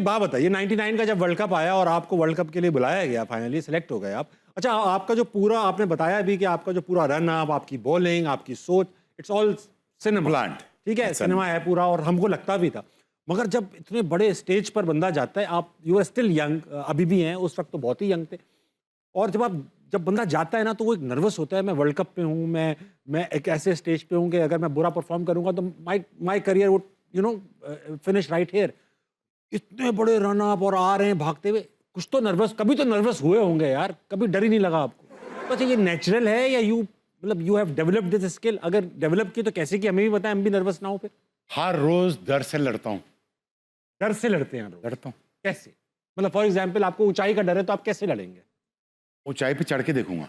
एक बात बताइए, 99 का जब वर्ल्ड कप आया और आपको वर्ल्ड कप के लिए बुलाया गया, फाइनली सिलेक्ट हो गए आप। अच्छा, आपका जो पूरा आपने बताया भी कि आपका जो पूरा रन अप, आपकी बॉलिंग, आपकी सोच, इट्स ऑल सिनेमा प्लांट, ठीक है, सिनेमा है पूरा, और हमको लगता भी था। मगर जब इतने बड़े स्टेज पर बंदा जाता है, आप यू आर स्टिल यंग, अभी भी हैं, उस वक्त तो बहुत ही यंग थे, और जब बंदा जाता है ना तो वो एक नर्वस होता है, मैं वर्ल्ड कप पे हूँ, मैं एक ऐसे स्टेज पे हूँ कि अगर मैं बुरा परफॉर्म करूंगा तो my career would you know finish right here. इतने बड़े रन अप और आ रहे हैं भागते हुए, कुछ तो नर्वस, कभी तो नर्वस हुए होंगे यार, कभी डर ही नहीं लगा आपको? तो अच्छा, ये नेचुरल है या you have developed this skill? अगर डेवलप की तो कैसे की, हमें भी बताएं, हम भी नर्वस ना हो फिर। हर रोज डर से लड़ता हूँ। डर से लड़ते हैं रोज? लड़ता हूँ। कैसे? मतलब फॉर एग्जाम्पल, आपको ऊंचाई का डर है तो आप कैसे लड़ेंगे? ऊंचाई पे चढ़ के देखूंगा,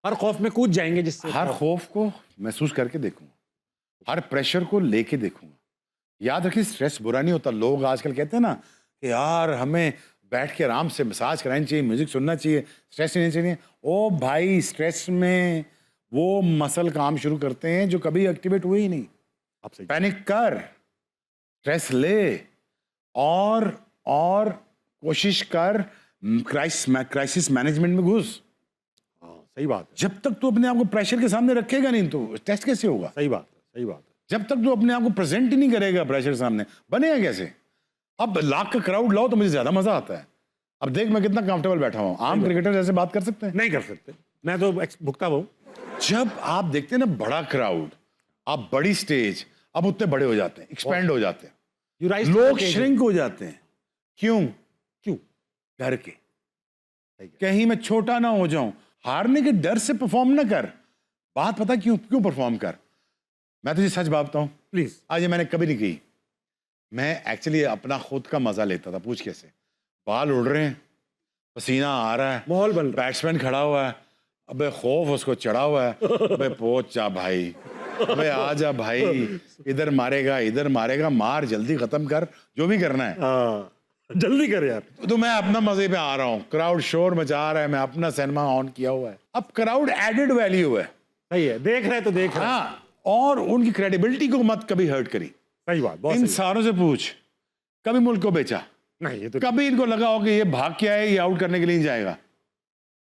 हर खौफ में कूद जाएंगे जिससे? हर खौफ को महसूस करके देखूंगा, हर प्रेशर को लेके देखूंगा। याद रखिए, स्ट्रेस बुरा नहीं होता। लोग आजकल कहते हैं ना कि यार हमें बैठ के आराम से मसाज करानी चाहिए, म्यूजिक सुनना चाहिए, स्ट्रेस नहीं चाहिए। ओ भाई, स्ट्रेस में वो मसल काम शुरू करते हैं जो कभी एक्टिवेट हुए ही नहीं। आपसे पैनिक कर, स्ट्रेस ले, और कोशिश कर, क्राइसिस मैनेजमेंट में घुस। सही बात है, जब तक तू अपने आप को प्रेशर के सामने रखेगा नहीं तो टेस्ट कैसे होगा? सही बात है, सही बात है। जब तक तू अपने आप को प्रेजेंट ही नहीं करेगा प्रेशर के सामने, बनेगा कैसे? अब लाख का क्राउड लाओ तो मुझे ज्यादा मजा आता है। अब देख मैं कितना कंफर्टेबल बैठा हूँ। आम क्रिकेटर जैसे बात कर सकते हैं? नहीं कर सकते, मैं तो भुगता हूँ। जब आप देखते हैं ना बड़ा क्राउड, आप बड़ी स्टेज, अब उतने बड़े हो जाते हैं, एक्सपेंड हो जाते हैं, लोग श्रिंक हो जाते हैं। क्यों? डर के, कहीं मैं छोटा ना हो जाऊं। हारने के डर से परफॉर्म ना कर। बात पता क्यों परफॉर्म कर। मैं तुझे सच बात बताऊं, प्लीज। आज ये मैंने कभी नहीं की। मैं एक्चुअली अपना खुद का मजा लेता था। पूछ कैसे? बाल उड़ रहे हैं, पसीना आ रहा है, माहौल बन रहा है, बैट्समैन खड़ा हुआ है, अबे खौफ उसको चढ़ा हुआ है, अबे पहुंच जा भाई, अबे आ जा भाई, इधर मारेगा, मार, जल्दी खत्म कर, जो भी करना है जल्दी कर यार। तो मैं अपना मजे पे आ रहा हूँ, क्राउड शोर मचा रहा है, मैं अपना सिनेमा ऑन किया हुआ है। अब क्राउड एडेड वैल्यू है। सही है, देख रहे तो देख रहे। हाँ, और उनकी क्रेडिबिलिटी को मत कभी हर्ट करी। सही बात, बहुत इन सही। सारों से पूछ, कभी मुल्क को बेचा? नहीं, ये तो कभी इनको लगा हो कि ये भाग के आए, ये आउट करने के लिए जाएगा?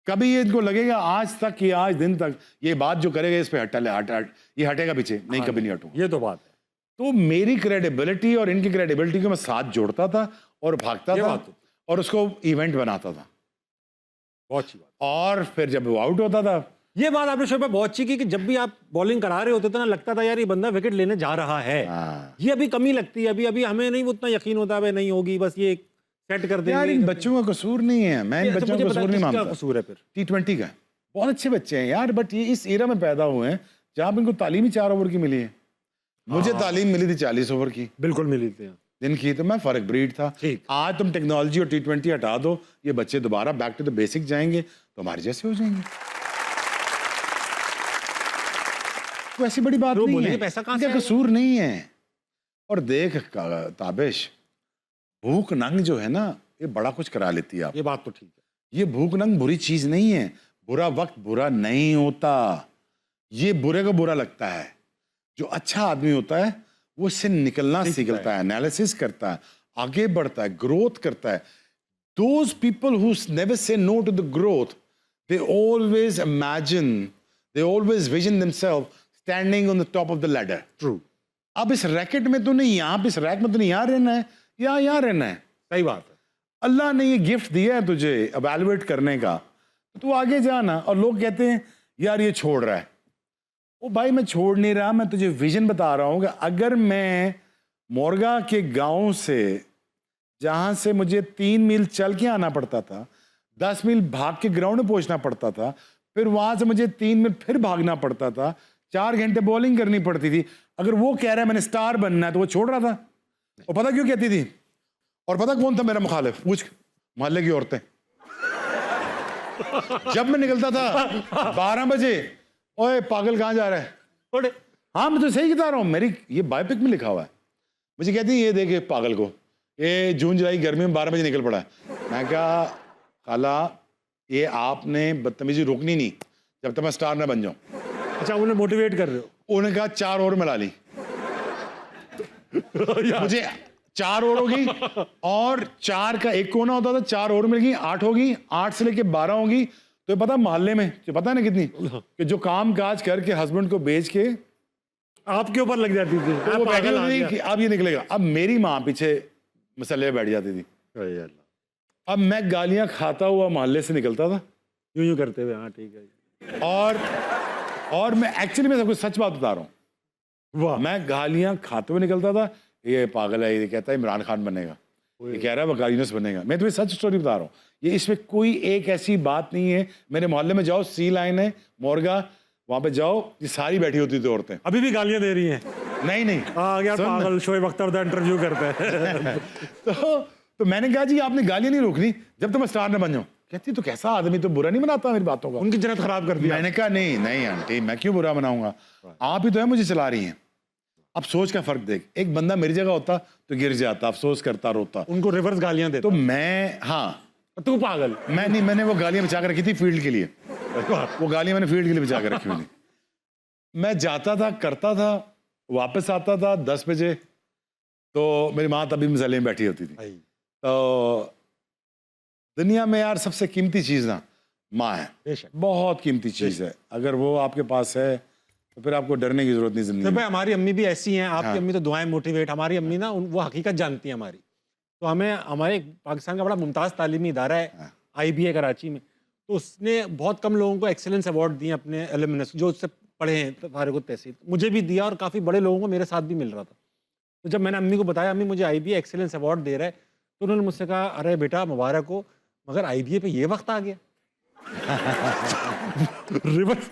कभी ये इनको लगेगा आज तक, ये आज दिन तक ये बात जो करेगा इस पे हट ये हटेगा पीछे? नहीं, कभी नहीं हटूंगा। ये तो बात है। तो मेरी क्रेडिबिलिटी और इनकी क्रेडिबिलिटी को मैं साथ जोड़ता था और भागता था और उसको इवेंट बनाता था। बहुत अच्छी बात। और फिर जब वो आउट होता था, ये बात आपने शोएब भाई बहुत अच्छी की कि जब भी आप बॉलिंग करा रहे होते थे ना, लगता था यार ये बंदा विकेट लेने जा रहा है। ये अभी कमी लगती है, अभी हमें नहीं उतना यकीन होता है नहीं होगी, बस ये सेट कर देंगे। यार इन बच्चों का कसूर नहीं है, मैं इन बच्चों का कसूर नहीं मानता। कसूर है फिर T20 का, बहुत अच्छे बच्चे हैं यार, बट ये इस एरा में पैदा हुए हैं जहां इनको तालीम ही 4 ओवर की मिली है। मुझे तालीम मिली थी 40 ओवर की, बिल्कुल मिली थी दिन की, तो मैं फर्क ब्रीड था। ठीक। आज तुम टेक्नोलॉजी और T20 हटा दो, ये बच्चे दोबारा बैक टू द बेसिक जाएंगे तो हमारे जैसे हो जाएंगे। तो ऐसी बड़ी बात नहीं है, पैसा कहां से इनका कसूर नहीं है। और देख ताबिश, भूख नंग जो है ना, ये बड़ा कुछ करा लेती है आप। ये बात तो ठीक है। ये भूख नंग बुरी चीज नहीं है। बुरा वक्त बुरा नहीं होता, ये बुरे को बुरा लगता है। जो अच्छा आदमी होता है वो इससे निकलना सीखता है, एनालिसिस करता है, आगे बढ़ता है, ग्रोथ करता है। Those people who never say no to the growth, they always imagine, they always vision themselves standing on the top of the ladder. True. अब इस रैकेट में तो नहीं, यहाँ पे इस रैक में तो नहीं यहाँ रहना है, यहाँ रहना है। सही बात है। अल्लाह ने ये गिफ्ट दिया है तुझे एवेलुएट करने का, तो तू आगे जाना। और लोग कहते हैं यार ये छोड़ रहा है। ओ भाई, मैं छोड़ नहीं रहा, मैं तुझे विजन बता रहा हूँ कि अगर मैं मोरगा के गांव से, जहां से मुझे 3 मील चल के आना पड़ता था, 10 मील भाग के ग्राउंड में पहुंचना पड़ता था, फिर वहां से मुझे 3 मील फिर भागना पड़ता था, 4 घंटे बॉलिंग करनी पड़ती थी, अगर वो कह रहा है मैंने स्टार बनना है तो वो छोड़ रहा था। और पता क्यों कहती थी? और पता कौन था मेरा मुखालिफ? पूछ मोहल्ले की औरतें। जब मैं निकलता था 12 बजे, ओए पागल कहाँ जा रहा है? हाँ मैं तो सही बता रहा हूँ, मेरी ये बायोपिक में लिखा हुआ है। मुझे कहती है ये देखे पागल को, ये जून जुलाई गर्मी में 12 बजे निकल पड़ा है। मैं कहा खाला, ये आपने बदतमीजी रोकनी नहीं जब तक मैं स्टार ना बन जाऊं। अच्छा, उन्हें मोटिवेट कर रहे हो? उन्होंने कहा 4 ओवर मिला ली। मुझे 4 और होगी, और 4 का एक कोना होता था, 4 और मिलेगी, 8 होगी, 8 से लेके 12 होगी। तो पता मोहल्ले में जो पता है ना कितनी, कि जो काम काज करके हस्बैंड को बेच के आपके ऊपर लग जाती थी, तो वो बैठी होती थी कि अब ये निकलेगा। अब मेरी माँ पीछे मसले बैठ जाती थी। अब मैं गालियां खाता हुआ मोहल्ले से निकलता था यूं यूं करते हुए, हाँ ठीक है। और मैं एक्चुअली मैं सबको सच बात बता रहा हूँ, वाह, मैं गालियां खाते हुए निकलता था। ये पागल है, ये कहता है इमरान खान बनेगा, ये कह रहा है वकाल यूनुस बनेगा। मैं तुम्हें सच स्टोरी बता रहा हूँ, ये इसमें कोई एक ऐसी बात नहीं है। मेरे मोहल्ले में जाओ, सी लाइन है मोरगा, वहां पे जाओ, ये सारी बैठी होती थी औरतें। अभी भी गालियां दे रही हैं? नहीं नहीं, हाँ यार, सुन ना। पागल शोएब अख्तर दा इंटरव्यू करता है। तो मैंने कहा जी आपने गालियां नहीं रोकनी जब तक मैं स्टार न बन जाऊं। कहती तो कैसा आदमी, तो बुरा नहीं बनाता मेरी बातों का। उनकी जन्नत खराब कर दिया। मैंने कहा नहीं नहीं आंटी, मैं क्यों बुरा बनाऊंगा, आप ही तो है मुझे चला रही हैं। अब सोच का फर्क देख, एक बंदा मेरी जगह होता तो गिर जाता, अफसोस करता, रोता। उनको रिवर्स गालियां देता। तो मैं, हाँ, तू पागल। मैं नहीं, मैंने वो गालियां बचा कर रखी थी फील्ड के लिए। वो गालियां मैंने फील्ड के लिए बचा कर रखी हुई थी। मैं जाता था, करता था, वापस आता था 10 बजे, तो मेरी माँ तभी मसले में बैठी होती थी। तो दुनिया में यार सबसे कीमती चीज़ ना माँ है, बेशक। बहुत कीमती चीज़ है। अगर वो आपके पास है तो फिर आपको डरने की जरूरत नहीं जिंदगी तो में। भाई हमारी अम्मी भी ऐसी हैं, आपकी हाँ। अम्मी तो दुआएं मोटिवेट। हमारी अम्मी ना वो हकीकत जानती है हमारी। तो हमें, हमारे पाकिस्तान का बड़ा मुमताज़ तालीमी इदारा है IBA कराची में, तो उसने बहुत कम लोगों को एक्सेलेंस अवार्ड दिए अपने एलुमनस जो उससे पढ़े हैं फारिग तहसील। मुझे भी दिया और काफ़ी बड़े लोगों को मेरे साथ भी मिल रहा था। तो जब मैंने अम्मी को बताया अम्मी मुझे IBA एक्सेलेंस अवार्ड दे रहा है, तो उन्होंने मुझसे कहा अरे बेटा मुबारक हो, मगर IBA पे ये वक्त आ गया। रिवर्स